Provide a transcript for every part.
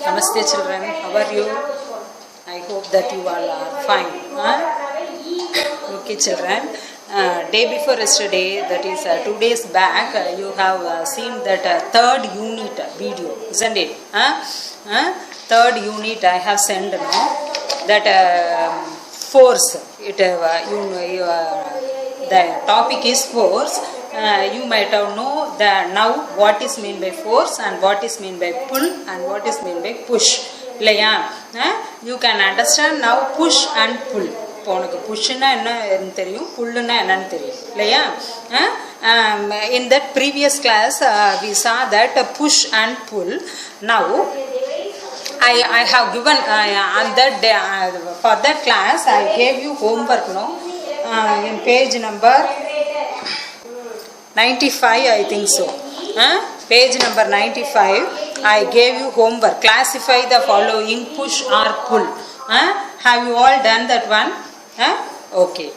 Namaste children, how are you? I hope that you all are fine. Okay children, day before yesterday, that is 2 days back, you have seen that third unit video, isn't it? Third unit I have sent now, that force, the topic is force. You might have know that now what is mean by force and what is mean by pull and what is mean by push. You can understand now push and pull. இப்போ உனக்கு புஷ்னா என்னன்னு தெரியும், புல்லுன்னா என்னன்னு தெரியும் இல்லையா? In that previous class we saw that push and pull. Now I have given on that day, for that class I gave you homework, no? In page number 95 I think so. Page number 95 I gave you homework. Classify the following, push or pull. Have you all done that one? Okay.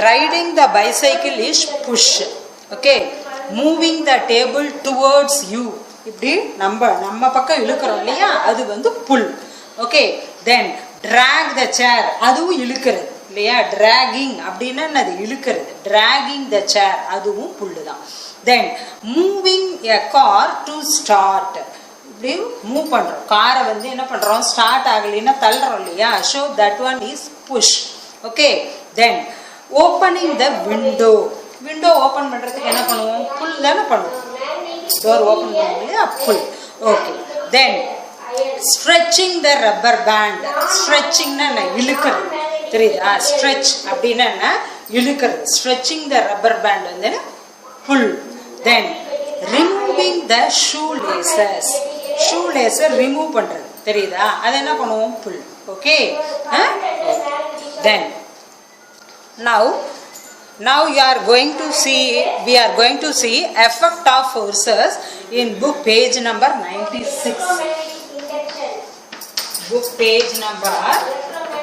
Riding the bicycle is push. Okay. Moving the table towards you, இப்படி நம்ம பக்கம் இழுக்கிறோம் இல்லையா, அது வந்து pull. Okay. Then drag the chair, அதுவும் இழுக்கிறது இல்லையா? dragging அப்படின்னா அது இழுக்கிறது. dragging the chair, அதுவும் pull தான். Then moving a car to start, இப்படி மூவ் பண்றோம், காரை வந்து என்ன பண்றோம், ஸ்டார்ட் ஆகலைன்னா தள்ளுறோம் இல்லையா, so that one is push. Okay. Then opening the window, window open பண்றதுக்கு என்ன பண்ணுவோம், pull தானே பண்ணுவோம், door open பண்ணுவோம் இல்லையா, pull. Okay. Then stretching the rubber band, stretchingனா என்ன, இழுக்கிறது தெரியுதா? stretch அப்படின்னா என்ன, இழுக்கிறது. stretching the rubber band வந்து pull. Then removing the shoelaces, shoelaces remove பண்றது தெரியுதா, அது என்ன பண்ணுவோம், pull. Okay. Then now you are going to see, we are going to see effect of forces in book page number 96. book page number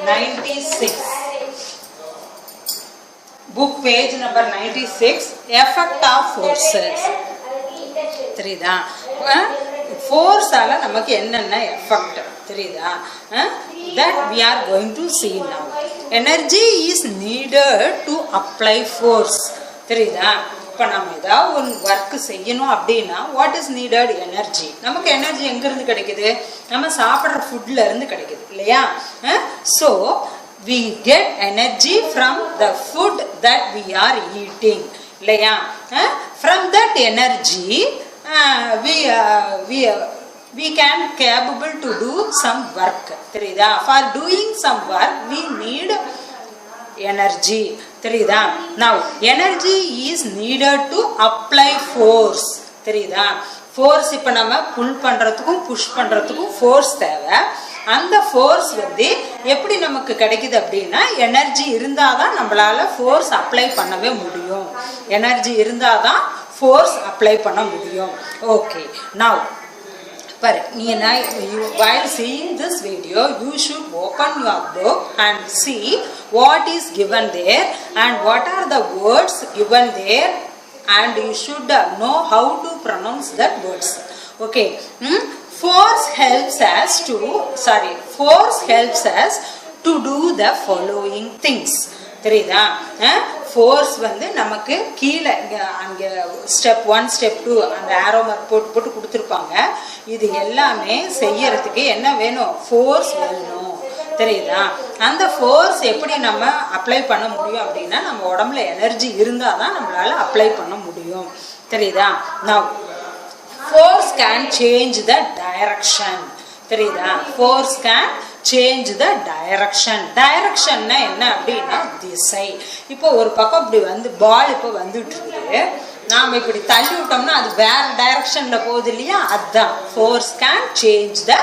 96. book page number 96, effect of forces. தெரியுதா? force ஆல நமக்கு என்னென்ன effect தெரியுதா? that we are going to see now. energy is needed to apply force. தெரியுதா? இப்போ நம்ம ஏதாவது ஒரு ஒர்க் செய்யணும் அப்படின்னா வாட் இஸ் நீடட், எனர்ஜி. நமக்கு எனர்ஜி எங்கிருந்து கிடைக்குது, நம்ம சாப்பிட்ற ஃபுட்ல இருந்து கிடைக்குது இல்லையா? So we get energy from the food that we are eating இல்லையா? from that energy we can capable to do some work. தெரியுதா? for doing some work we need energy. தெரியுதா? now energy is needed to apply force. தெரியுதா? force இப்போ நம்ம புல் பண்றதுக்கும் push பண்றதுக்கும் force தேவை. அந்த force வந்து எப்படி நமக்கு கிடைக்குது அப்படின்னா, எனர்ஜி இருந்தாதான் நம்மளால force அப்ளை பண்ணவே முடியும். எனர்ஜி இருந்தாதான் force அப்ளை பண்ண முடியும். okay. now while seeing this video you should open your book and see what is given there and what are the words given there, and you should know how to pronounce that words. Okay. force helps us to do the following things. தெரியுதா? Force வந்து நமக்கு கீழே அங்கே step 1 step 2 அந்த ஆரோ mark போட்டு கொடுத்துருப்பாங்க. இது எல்லாமே செய்யறதுக்கு என்ன வேணும், ஃபோர்ஸ் வேணும். தெரியுதா? அந்த ஃபோர்ஸ் எப்படி நம்ம அப்ளை பண்ண முடியும் அப்படின்னா, நம்ம உடம்புல எனர்ஜி இருந்தால் தான் நம்மளால அப்ளை பண்ண முடியும். தெரியுதா? Now force can change the direction. தெரியுதா? Force can change the direction. டைரக்ஷன்னா என்ன அப்படின்னா திசை. இப்போ ஒரு பக்கம் இப்படி வந்து பால் இப்போ வந்துட்டு இருக்குது, நாம் இப்படி தள்ளி விட்டோம்னா அது வேற டைரக்ஷன்ல போகுது இல்லையா, அதுதான் force can change the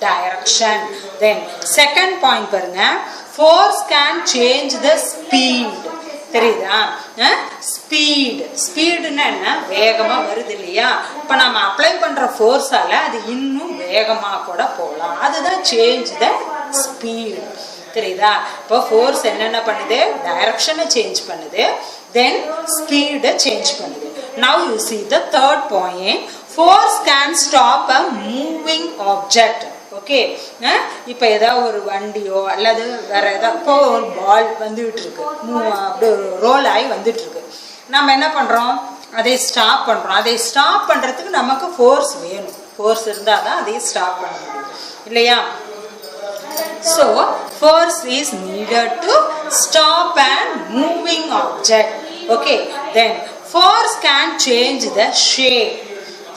direction. Then second point பாருங்க, force can change the speed. தெரியுதா? ஸ்பீடுன்னா என்ன, வேகமா வருது இல்லையா? இப்ப நம்ம அப்ளை பண்ற ஃபோர்ஸால அது இன்னும் வேகமா கூட போகலாம். அதுதான் சேஞ்ச் த ஸ்பீட். தெரியுதா? இப்போ ஃபோர்ஸ் என்னென்ன பண்ணுது, டைரக்ஷனை சேஞ்ச் பண்ணுது, தென் ஸ்பீடை சேஞ்ச் பண்ணுது. Now you see the third point, force can stop a moving object. Okay, இப்போ ஏதாவது ஒரு வண்டியோ அல்லது வேற ஏதாவது இப்போ ஒரு பால் வந்துட்டு இருக்கு, அப்படி ரோல் ஆகி வந்துட்டு இருக்கு, நம்ம என்ன பண்றோம், அதை ஸ்டாப் பண்றோம். அதை ஸ்டாப் பண்றதுக்கு நமக்கு ஃபோர்ஸ் வேணும். ஃபோர்ஸ் இருந்தால் தான் அதை ஸ்டாப் பண்ண முடியும் இல்லையா? So force is needed to stop an moving object. Okay, then force can change the shape.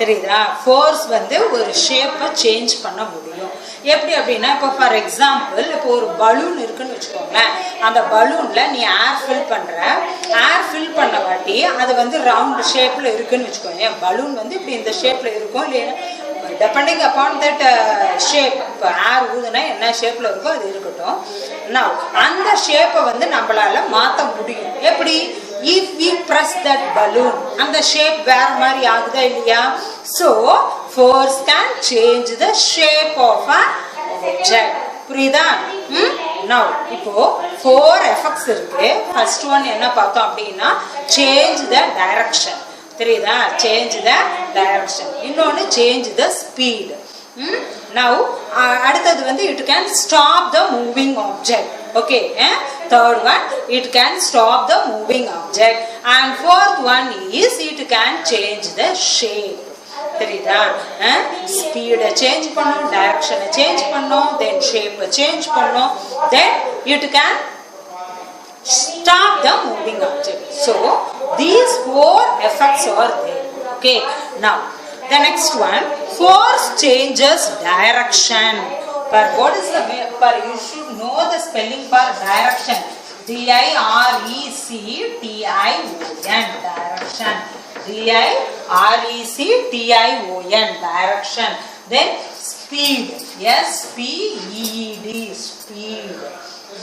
தெரியுதா? ஃபோர்ஸ் வந்து ஒரு ஷேப்பை சேஞ்ச் பண்ண முடியும். எப்படி அப்படின்னா, இப்போ ஃபார் எக்ஸாம்பிள், இப்போ ஒரு பலூன் இருக்குன்னு வச்சுக்கோங்களேன். அந்த பலூன்ல நீ ஏர் ஃபில் பண்ற, ஏர் ஃபில் பண்ண வாட்டி அது வந்து ரவுண்ட் ஷேப்ல இருக்குன்னு வச்சுக்கோங்க. பலூன் வந்து இப்படி இந்த ஷேப்ல இருக்கும் இல்லையா, depending upon that shape. இப்போ ஏர் ஊதுனா என்ன ஷேப்ல இருக்கோ அது இருக்கட்டும். நான் அந்த ஷேப்பை வந்து நம்மளால மாற்ற முடியும். எப்படி? if we press that balloon, and the shape வேற மாதிரி ஆகுதா இல்லையா? So force can change the shape of an object. புரியுதா? now இப்போ 4 effects இருக்கு. first one என்ன பார்த்தோம் அப்படின்னா, change the direction. தெரியுதா? change the direction. இன்னொன்னு change the speed. now அடுத்தது வந்து it can stop the moving object. okay, third one, it can stop the moving object, and fourth one is it can change the shape. தெரியுதா? ஸ்பீட change பண்ணும், டைரக்ஷனை change பண்ணும், தென் ஷேப்பை change பண்ணும், தென் it can stop the moving object. So these 4 effects are there. okay, now the next one, force changes direction. But what is the but you should know the spelling for direction. D-I-R-E-C-T-I-O-N, direction. D-I-R-E-C-T-I-O-N, direction. Then speed, S-P-E-E-D, speed.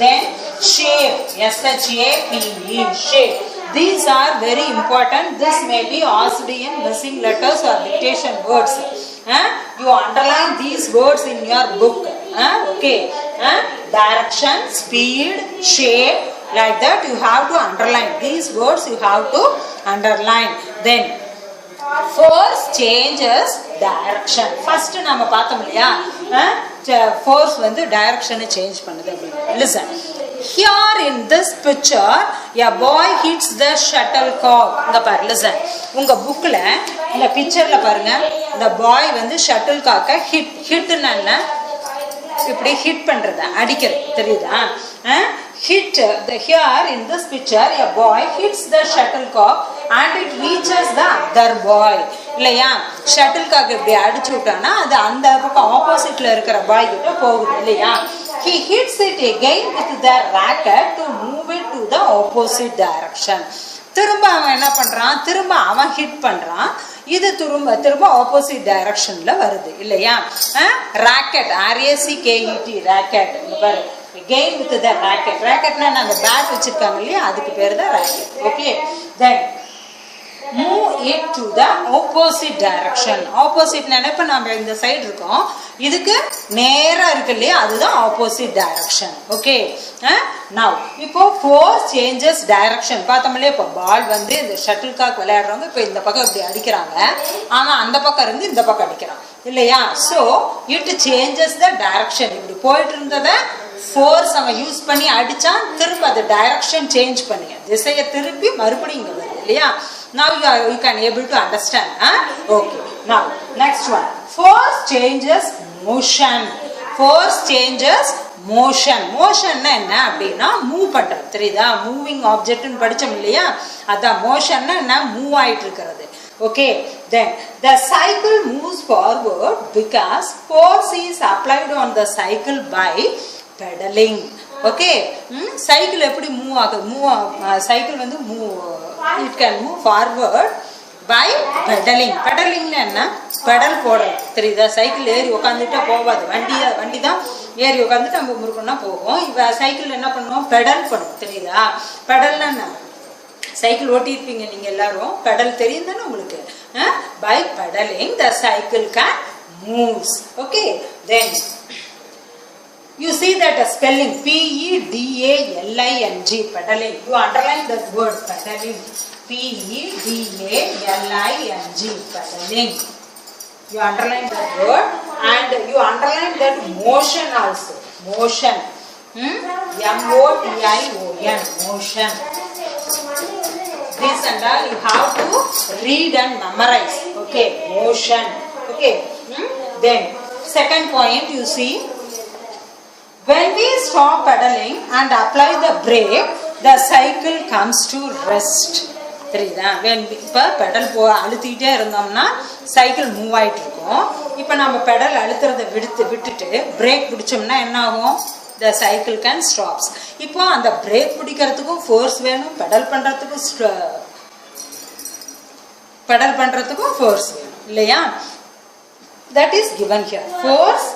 Then shape, S-H-A-P-E, shape. These are very important. This may be asked in missing letters or dictation words. You underline these words in your book. okay, direction, speed, shape, like that you have to underline. These words you have to underline. Then force changes direction. First நம்ம பார்த்தோம் இல்லையா, force வந்து direction change பண்ணுது அப்படின்னு. Listen, here in this picture a boy hits the shuttlecock. இங்க பாரு, listen, உங்க புக்ல இந்த பிக்சர்ல பாருங்க, இந்த பாய் வந்து ஷட்டில்காக்க ஹிட்னா என்ன, இப்படி ஹிட் பண்றது, அடிக்கிறது. தெரியுதா? hit the here in this picture a boy hits the shuttlecock and it reaches the other boy. இல்லையா? ஷட்டில்காக் இப்படி அடிச்சு விட்டானா அது அந்த பக்கம் ஆப்போசிட்ல இருக்கிற பாய் கிட்ட போகுது இல்லையா? he hits it again with the racket to move it to the opposite direction. திரும்ப அவன் என்ன பண்றான், திரும்ப அவன் ஹிட் பண்றான், இது திரும்ப ஆப்போசிட் டைரக்ஷன்ல வருது இல்லையா? Racket, R-A-C-K-E-T, racket. பாரு, again with the racket. ராக்கெட்னா அந்த பேட் வச்சிருக்காங்க இல்லையா, அதுக்கு பேர் தான் racket. Okay, then move it to the opposite direction. Opposite நினைப்ப நம்ம இந்த சைடு இருக்கோம், இதுக்கு நேரா இருக்கு இல்லையா, அதுதான் ஆப்போசிட் டைரக்ஷன். ஓகே, now இப்போ force changes direction. பார்த்தோம்ல, இப்போ பால் வந்து இந்த ஷட்டில்காக் விளையாடுறவங்க இப்போ இந்த பக்கம் இப்படி அடிக்கிறாங்க, ஆனா அந்த பக்கம் இருந்து இந்த பக்கம் அடிக்கிறான் இல்லையா? so it changes the direction. இப்படி போயிட்டு இருந்தத ஃபோர்ஸ் அவன் யூஸ் பண்ணி அடிச்சான், திரும்ப அது டைரக்ஷன் சேஞ்ச் பண்ணி திசையை திருப்பி மறுபடியும் இங்க வருது இல்லையா? now you can able to understand. okay, now next one, force changes motion. force changes motion. motionனா என்ன அப்படின்னா மூவ் பண்றது. தெரியுதா? மூவிங் ஆப்ஜெக்ட்னு படிச்சோம் இல்லையா, அதான் மோஷன்னா என்ன, மூவ் ஆயிட்டு இருக்கிறது. okay, then the cycle moves forward because force is applied on the cycle by pedaling. okay, cycle எப்படி மூவ் ஆகுது, cycle வந்து it can move forward by pedaling. pedaling-னா என்ன, பெடல் போடுறது. தெரியுதா? சைக்கிள் ஏறி உட்காந்துட்டா போகாது, வண்டி தான் ஏறி உட்காந்துட்டு நம்ம முறுக்கணும்னா போகும். இப்போ சைக்கிள் என்ன பண்ணுவோம், பெடல் பண்ணும். தெரியுதா? பெடல்னா என்ன, சைக்கிள் ஓட்டியிருப்பீங்க நீங்க எல்லாரும், பெடல் தெரியும் தானே உங்களுக்கு? by pedaling the cycle can moves. okay, then you see that spelling P-E-D-A-L-I-N-G, pedaling. you underline that word, pedaling. P-E-D-A-L-I-N-G, pedaling. You underline that word and you underline that motion also. Motion. M-O-T-I-O-N. Motion. This and all you have to read and memorize. Okay. Motion. Okay. Then second point you see. When we stop pedaling and apply the brake, the cycle comes to rest. தெரியுதா? இப்போ pedal அழுத்திக்கிட்டே இருந்தோம்னா cycle move ஆகிட்டு இருக்கும். இப்போ நம்ம pedal அழுத்துறதை விட்டுட்டு break பிடிச்சோம்னா என்ன ஆகும்? The cycle can stops. இப்போ அந்த பிரேக் பிடிக்கிறதுக்கும் ஃபோர்ஸ் வேணும், பெடல் பண்ணுறதுக்கும் ஃபோர்ஸ் வேணும் இல்லையா? That is given here. Force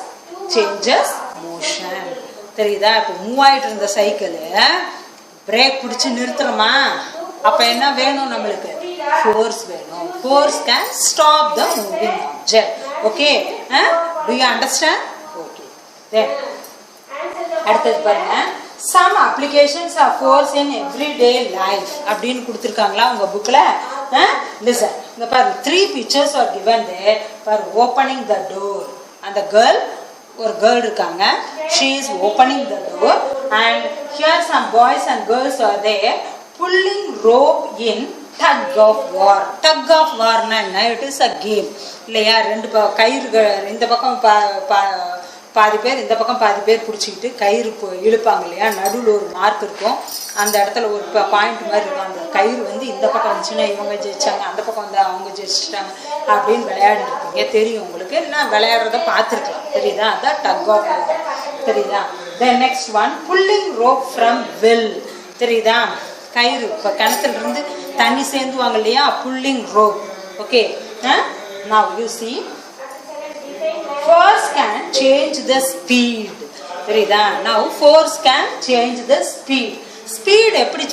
changes motion. தெரியுதா? இப்போ மூவ் ஆகிட்டு இருந்த சைக்கிள் பிரேக் பிடிச்சி நிறுத்துறோமா? அப்போ என்ன வேணும் நம்மளுக்கு? ஃபோர்ஸ் வேணும். Force can stop the moving object. Okay, do you understand? Okay. Then அடுத்தது பாருங்க. Some applications of force in everyday life அப்படின்னு கொடுத்துருக்காங்களா உங்க புக்கில்? லிசன். இங்க பாருங்க, 3 pictures are given there for opening the door. அந்த ஒரு கேர்ள் இருக்காங்க. she is opening the door and here some boys and girls are there pulling rope in tug of war. Tug of war na it is a game இல்லையா? ரெண்டு கயிறு இந்த பக்கம் பாதி பேர், இந்த பக்கம் பாதி பேர் பிடிச்சிக்கிட்டு கயிறு இழுப்பாங்க இல்லையா? நடுவில் ஒரு மார்க் இருக்கும், அந்த இடத்துல ஒரு பாயிண்ட் மாதிரி இருக்கும். அந்த கயிறு வந்து இந்த பக்கம் வந்துச்சுன்னா இவங்க ஜெயிச்சாங்க, அந்த பக்கம் வந்து அவங்க ஜெயிச்சிட்டாங்க அப்படின்னு விளையாடிருப்பீங்க. தெரியும் உங்களுக்கு. நான் விளையாடுறத பார்த்துருக்கலாம். தெரியுதா? அதான் டக் ஆஃப் வார். தெரியுதா? Then next one, pulling rope from well. தெரியுதா? கயிறு இப்போ கிணத்துல இருந்து தண்ணி சேர்ந்துவாங்க இல்லையா? Pulling rope. Okay. Now you see force can change the speed. தெரியுதா? now force can change the speed. Speed எப்படி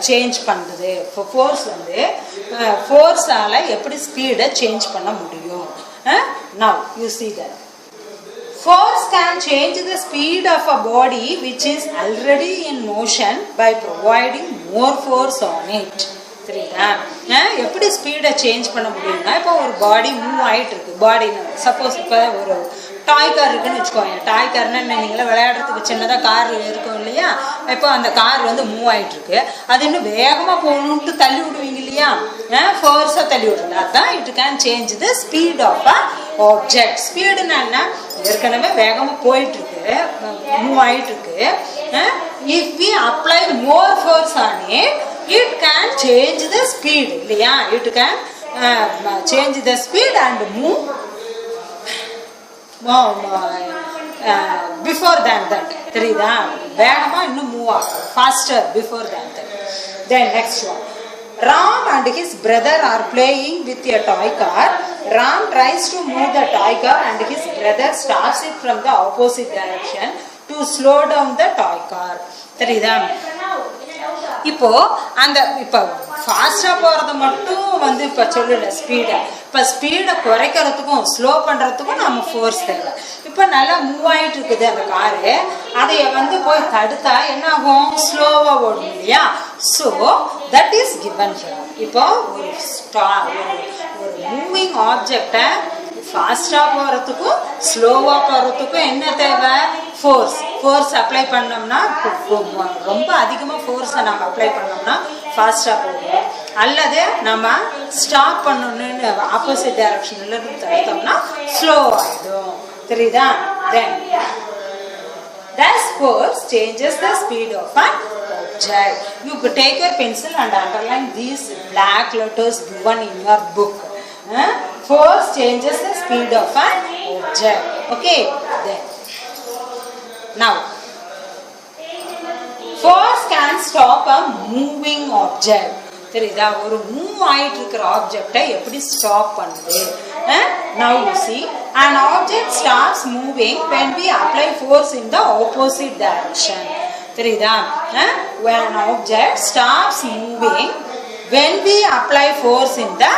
சேஞ்ச் பண்ணுறது? இப்போ ஃபோர்ஸ் வந்து ஃபோர்ஸால் எப்படி ஸ்பீடை சேஞ்ச் பண்ண முடியும்? now you see that force can change the speed of a body which is already in motion by providing more force on it. தெரியுதா? எப்படி ஸ்பீடை சேஞ்ச் பண்ண முடியும்னா, இப்போ ஒரு பாடி மூவ் ஆகிட்டு இருக்கு. பாடி சப்போஸ் இப்போ ஒரு டாய் கார் இருக்குன்னு வச்சுக்கோங்க. டாய் கார்னா நீங்களே விளையாடுறதுக்கு சின்னதாக கார் இருக்கும் இல்லையா? இப்போ அந்த கார் வந்து மூவ் ஆகிட்டு இருக்கு. அது இன்னும் வேகமாக போகணுன்ட்டு தள்ளி விடுவீங்க இல்லையா? ஃபோர்ஸாக தள்ளி விடுறது. அதுதான் it can change the speed of a object. ஸ்பீடுன்னா என்ன? ஏற்கனவே வேகமாக போயிட்டு இருக்கு, மூவ் ஆகிட்டு இருக்கு. If we apply more force on it, it can change the speed இல்லையா? it can change the speed and move before than that. தெரியுதா? வேகமா இன்னும் மூவ் ஆகும், faster before than that. then next one, Ram and his brother are playing with a toy car. Ram tries to move the toy car and his brother stops it from the opposite direction to slow down the toy car. தெரியுதா? இப்போ அந்த இப்போ ஃபாஸ்டா போறது மட்டும் வந்து இப்போ சொல்லல ஸ்பீடை. இப்போ ஸ்பீடை குறைக்கிறதுக்கும் ஸ்லோ பண்றதுக்கும் நம்ம ஃபோர்ஸ் தேவை. இப்போ நல்லா மூவ் ஆகிட்டு இருக்குது அந்த காரு. அதை வந்து போய் தடுத்தா என்ன ஆகும்? ஸ்லோவா ஓடும் இல்லையா? So that is given here. இப்போ ஒரு மூவிங் ஆப்ஜெக்டை ஃபாஸ்டா போறதுக்கும் ஸ்லோவா போறதுக்கும் என்ன தேவை? ஃபோர்ஸ் அப்ளை பண்ணோம்னா, ரொம்ப அதிகமாக ஃபோர்ஸை நம்ம அப்ளை பண்ணோம்னா ஃபாஸ்ட்டாக போகும். அல்லது நம்ம ஸ்டாப் பண்ணணும்னு ஆப்போசிட் டைரக்ஷன்ல இருந்து தடுத்தோம்னா ஸ்லோ ஆகிடும். தெரியுதா? தென் thus force changes the speed of an object. You could take your pencil and underline these black letters given in your book. Force changes the speed of an object. Okay, then now force can stop a moving object. தெரியுதா? ஒரு move ஆயிட்டு இருக்கிற ஆப்ஜெக்டை எப்படி stop பண்ணுது? now you see an object stops moving when we apply force in the opposite direction. தெரியுதா? when an object stops moving when we apply force in the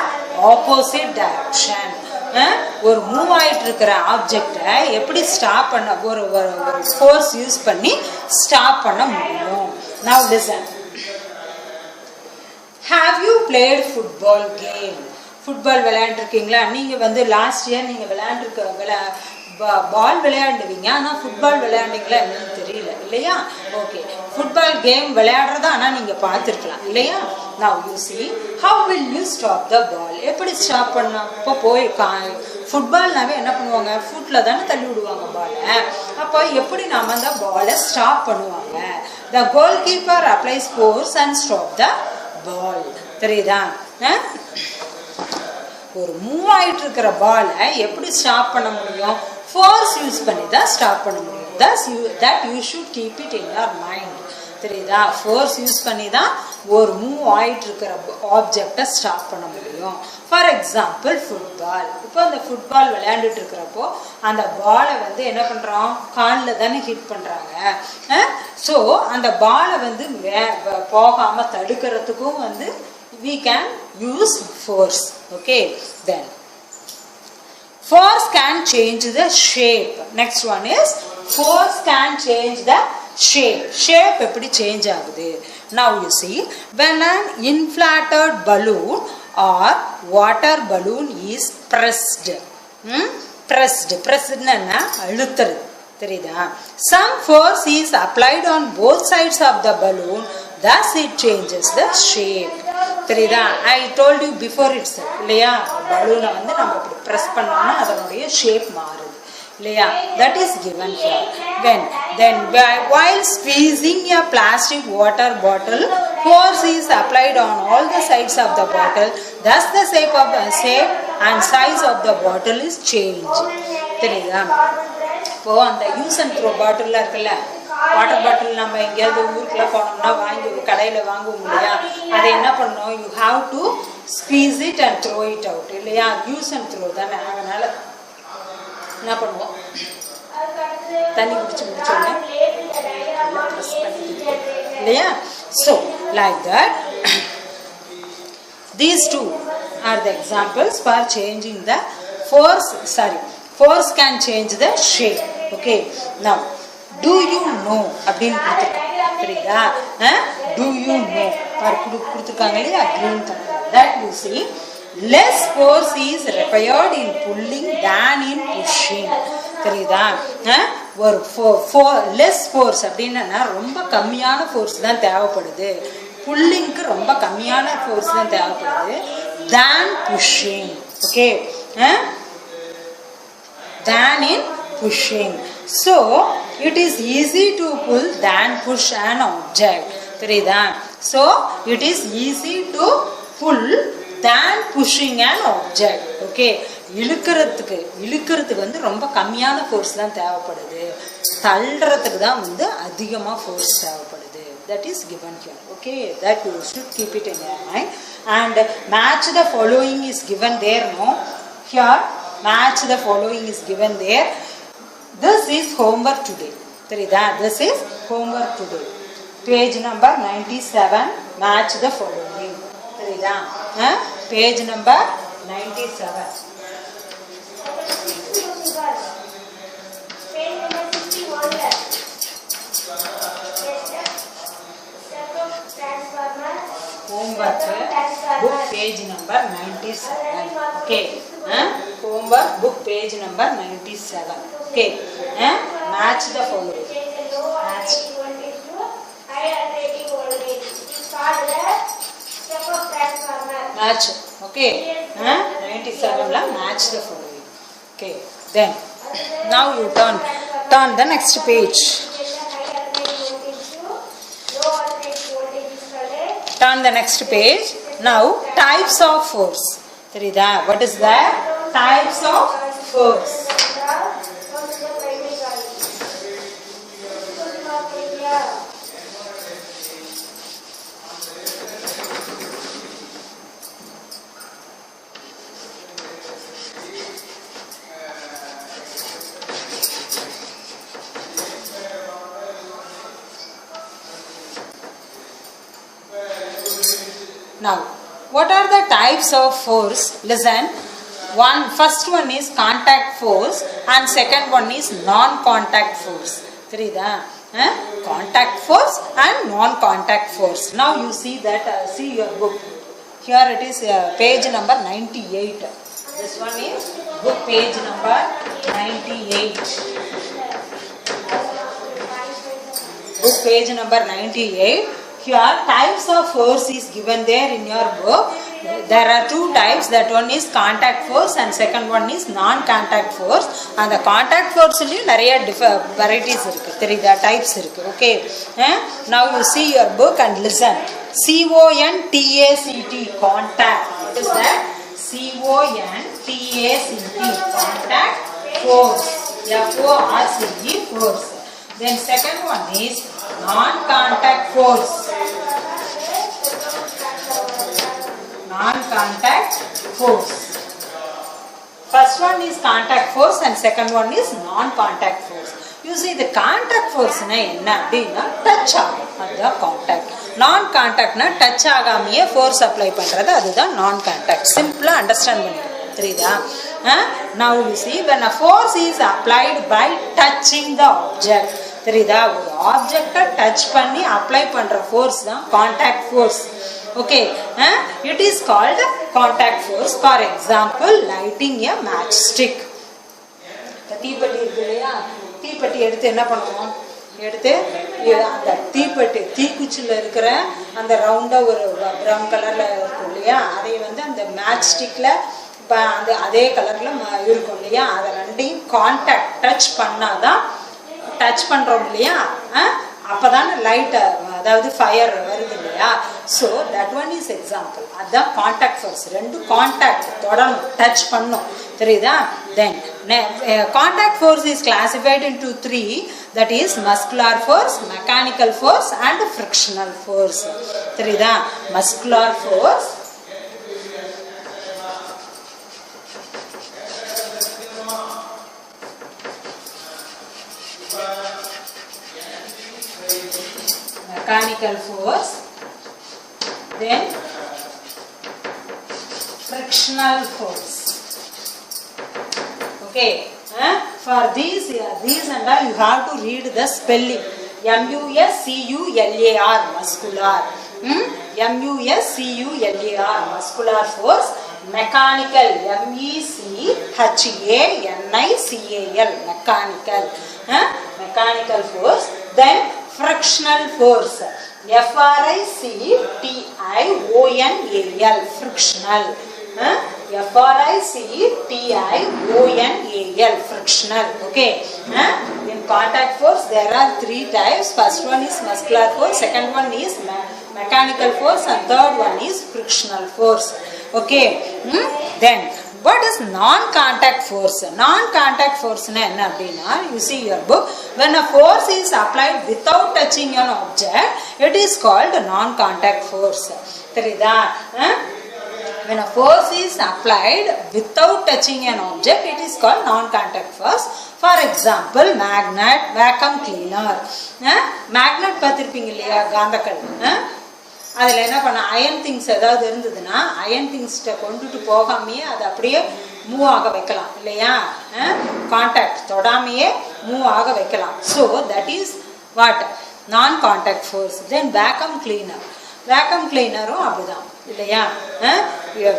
opposite direction. ஒரு move ஆயிட்டு இருக்கிற ஆப்ஜெக்டை எப்படி ஸ்டாப் பண்ண ஒரு force use பண்ணி stop பண்ண முடியும்? now listen. Have you played football game? Football விளையாண்டுருக்கீங்களா? நீங்கள் வந்து லாஸ்ட் இயர் நீங்கள் பால் விளையாண்டுவீங்க, ஆனால் ஃபுட்பால் விளையாண்டிங்களா என்னன்னு தெரியல இல்லையா? ஓகே, ஃபுட்பால் கேம் விளையாடுறதா ஆனால் நீங்கள் பார்த்துருக்கலாம் இல்லையா? Now you see, how will you stop the ball? எப்படி ஸ்டாப் பண்ணலாம்? இப்போ போய் ஃபுட்பால்னாவே என்ன பண்ணுவாங்க? ஃபுட்டில் தானே தள்ளி விடுவாங்க பாலை. அப்போ எப்படி நாம் அந்த பாலை ஸ்டாப் பண்ணுவாங்க? The goalkeeper applies force and stop the ball. தெரியுதா? ஒரு மூவ் ஆயிட்டு இருக்கிற பாலை எப்படி ஸ்டாப் பண்ண முடியும்? ஃபோர்ஸ் யூஸ் பண்ணி தான் ஸ்டாப் பண்ண முடியும். that you should keep it in your mind. தெரியுதா? ஃபோர்ஸ் யூஸ் பண்ணி தான் ஒரு மூவ் ஆயிட்டு இருக்கிற ஆப்ஜெக்டை ஸ்டாப் பண்ண முடியும். For example football. இப்போ அந்த ஃபுட்பால் விளையாண்டுட்டு இருக்கிறப்போ அந்த பாலை வந்து என்ன பண்ணுறோம்? காலில் தானே ஹிட் பண்ணுறாங்க. ஸோ அந்த பாலை வந்து போகாமல் தடுக்கிறதுக்கும் வந்து we can use force. Okay, then force can change the shape. Next one is force can change the shape. Shape எப்படி change ஆகுது? Now you see, when an inflated balloon or water balloon is pressed. pressed னா அழுத்துறது. தெரியுதா? Some force is applied on both sides of the balloon, thus it changes the shape. தெரியுதா? I told you before itself இல்லையா? பலூனை வந்து நம்ம இப்படி press பண்ணோம்னா அதனுடைய ஷேப் மாறுது இல்லையா? That is given here. Then while squeezing a plastic water bottle, force is applied on all the sides of the bottle, thus the shape and size of the bottle is changed. தெரியுதா? இப்போ அந்த use and throw பாட்டில்லாம் இருக்குல்ல, water bottle நம்ம எங்கேயாவது ஊருக்குள்ள போனோம்னா கடையில் வாங்குவோம் இல்லையா? அதை என்ன பண்ணணும்? You have to squeeze it and throw it out இல்லையா? யூஸ் அண்ட் த்ரோ தானே. அதனால என்ன பண்ணுவோம்? தண்ணி முடிச்சோடனே இல்லையா? So like that these two are the examples for changing the force can change the shape. Okay, now do you know அப்படின்னு கொடுத்துருக்காங்க. தெரியுதா? do you know கொடுத்துருக்காங்க இல்லையா? green color. That you see, less force is required in pulling than in pushing. தெரியுதா? ஒரு less force அப்படின்னா ரொம்ப கம்மியான ஃபோர்ஸ் தான் தேவைப்படுது. புல்லிங்க்கு ரொம்ப கம்மியான ஃபோர்ஸ் தான் தேவைப்படுது than pushing. Okay, than in pushing. So it is easy to pull than push an object. தெரியுதா? So it is easy to pull than pushing an object. Okay, இழுக்கிறதுக்கு வந்து ரொம்ப கம்மியான ஃபோர்ஸ் தான் தேவைப்படுது. தள்ளுறதுக்கு தான் வந்து அதிகமாக ஃபோர்ஸ் தேவைப்படுது. That is given here. Okay, that you should keep it in your mind. And match the following is given there. No, here match the following is given there. This is homework today. தெரியுதா? This is homework today. Page number 97. Match the following. தெரியுதா? Page number 97. Homework book page number 97. Okay, homework book page number 97. Okay, match the following. Match. Okay, 97 la match the following. Okay, then now you turn the next page. Turn the next page. Now types of force. தெரியுதா? What is that? Types of force. Now, what are the types of force? Listen. First one is contact force and second one is non-contact force. தெரியுதா? Contact force and non-contact force. Now you see that, see your book. Here it is page number 98. This one is book page number 98. Book page number 98. Here types of force is given there in your book. There are two types. That one is contact force and second one is non-contact force. And the contact force is நிறைய varieties இருக்கு. தெரியுதா types இருக்கு. Okay. Now you see your book and listen. CONTACT contact. What is that? CONTACT contact force. FORCE force. Then second one is non-contact force. Non-contact force. First one is contact force and second one is non-contact force. You see the contact force na enna appadina touch agum adha contact. Non-contact na touch agamiye force apply பண்றது அதுதான் non-contact. Simple understand பண்ணிடு தெரியுதா? Now you see when a force is applied by touching the object. தெரியுதா? ஒரு ஆப்ஜெக்ட்டை touch பண்ணி apply பண்ற force தான் contact force. Okay, it is called contact force. For example, lighting a matchstick. தீப்பெட்டி இருக்கு இல்லையா? தீப்பெட்டி எடுத்து என்ன பண்ணுவோம்? எடுத்து அந்த தீப்பெட்டி தீக்குச்சியில் இருக்கிற அந்த ரவுண்டாக ஒரு ப்ரௌன் கலரில் இருக்கும் இல்லையா? அதை வந்து அந்த மேட்ச் ஸ்டிக்கில் அந்த அதே கலரில் இருக்கும் இல்லையா? அதை ரெண்டையும் கான்டாக்ட் டச் பண்ணாதான் டச் பண்ணுறோம் இல்லையா? அப்போ தானே லைட் அதாவது ஃபயர் வருது இல்லையா? So that one is example. அதுதான் கான்டாக்ட் ஃபோர்ஸ். ரெண்டு கான்டாக்ட் தொடரும் டச் பண்ணும் தெரியுதா? Then contact force is classified into 3. That is muscular force, mechanical force and frictional force. தெரியுதா? Muscular force, mechanical force, then frictional force. Okay, for these and all you have to read the spelling. MUSCULAR muscular, MUSCULAR muscular force. Mechanical, MECHANICAL mechanical, mechanical force. Then frictional force, FRICTIONAL frictional, FRICTIONAL frictional. Okay, in contact force there are 3 types. First one is muscular force, second one is mechanical force and third one is frictional force. Okay, then what is non-contact force? Non-contact force na enna appadina, you see your book, when a force is applied without touching an object, it is called non-contact force. Therida? When a force is applied without touching an object, it is called non-contact force. For example, magnet, vacuum cleaner. Magnet பார்த்திருப்பீங்க இல்லையா? காந்தக்கல். அதில் என்ன பண்ண iron things ஏதாவது இருந்ததுன்னா iron திங்ஸ்கிட்ட கொண்டுட்டு போகாமையே அதை அப்படியே மூவ் ஆக வைக்கலாம் இல்லையா? கான்டாக்ட் தொடாமையே மூவ் ஆக வைக்கலாம். ஸோ தட் இஸ் வாட் நான் கான்டாக்ட் ஃபோர்ஸ். தென் வேக்கம் கிளீனர், வேக்கம் கிளீனரும் அப்படிதான் இல்லையா?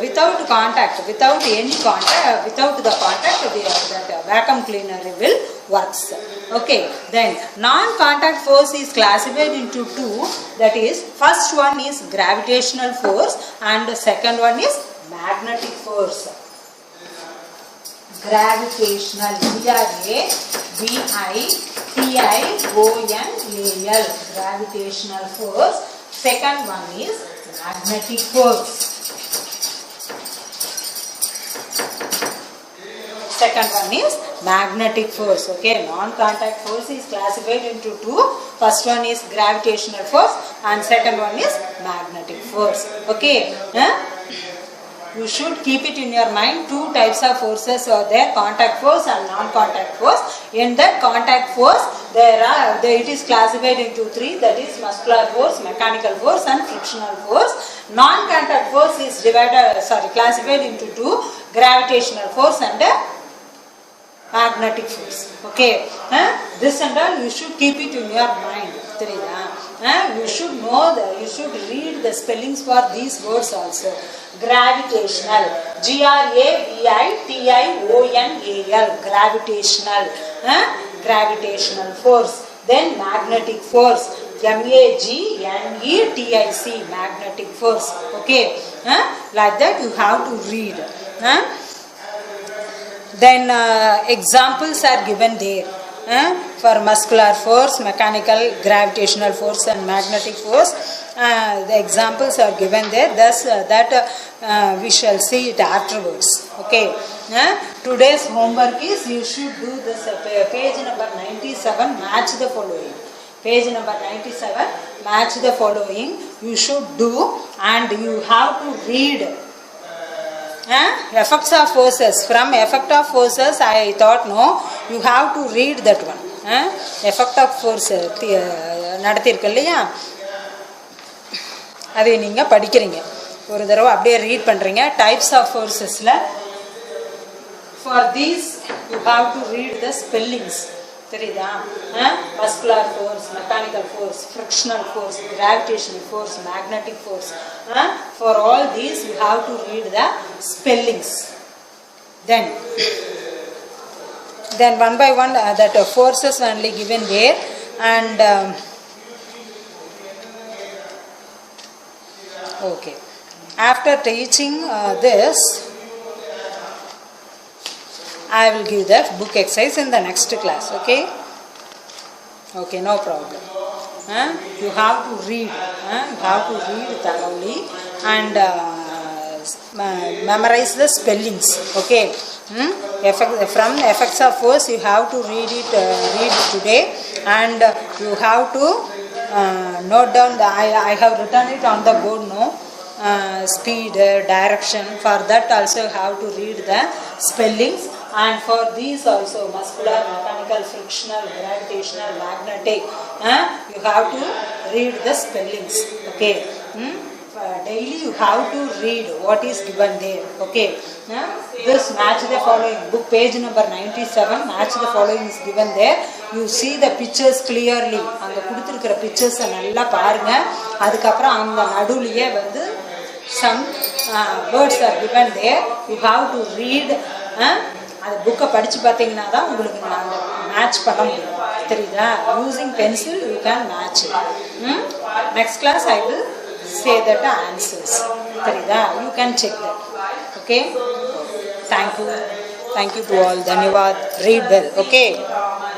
Without contact, without any contact, without the contact that vacuum cleaner will works. Okay, then non-contact force is classified into 2. That is, first one is gravitational force and the second one is magnetic force. Gravitational, GRAVITIONAL gravitational force. Second one is magnetic force. Second one is magnetic force. Okay, non-contact force is classified into 2. First one is gravitational force and second one is magnetic force. Okay, you should keep it in your mind. 2 types of forces are there, contact force and non-contact force. In that contact force it is classified into 3. That is muscular force, mechanical force and frictional force. Non-contact force is classified into 2, gravitational force and magnetic force. Okay, this and all you should keep it in your mind. You should know you should read the spellings for these words also. Gravitational, Gravitational, gravitational, gravitational force. Then magnetic force, Magnetic, magnetic force. Okay, like that you have to read. Then examples are given there. For muscular force, mechanical, gravitational force and magnetic force. The examples are given there. Thus we shall see it afterwards. Okay. Today's homework is you should do this page number 97, match the following. Page number 97, match the following. You should do and you have to read. Effects of forces. From effect of forces I thought no, you have to read that one. Effect of force நடத்திருக்கு இல்லையா, அதை நீங்கள் படிக்கிறீங்க, ஒரு தடவை அப்படியே read பண்ணுறீங்க. Types of ஃபோர்ஸஸில் for these you have to read the spellings. தெரியுதா? Muscular force, mechanical force, frictional force, gravitational force, magnetic force. For all these you have to read the spellings. Then one by one that forces only given there, and okay, after teaching this I will give the book exercise in the next class. Okay, no problem. You have to read. You have to read thoroughly and memorize the spellings. Okay. From effects of force you have to read it today, and you have to note down the I have written it on the board. No, speed, direction. For that also you have to read the spellings. And for these also, muscular, mechanical, frictional, gravitational, magnetic, you have to read the spellings. Okay. Daily you have to read what is given there. Okay. This match the following. Book page number 97. Match the following is given there. You see the pictures clearly. அங்க கொடுத்திருக்கிற pictures நல்லா பாருங்க. அதுக்கு அப்புறம் அந்த நடுவுலயே வந்து some words are given there. You have to read. அந்த புக்கை படித்து பார்த்தீங்கன்னா தான் உங்களுக்கு நான் மேட்ச் பண்ண முடியும். தெரியுதா? Using pencil you can match. Next class I will say that answers. தெரியுதா? You can check that. Okay, thank you to all. தன்யவாத். Read well. ஓகே.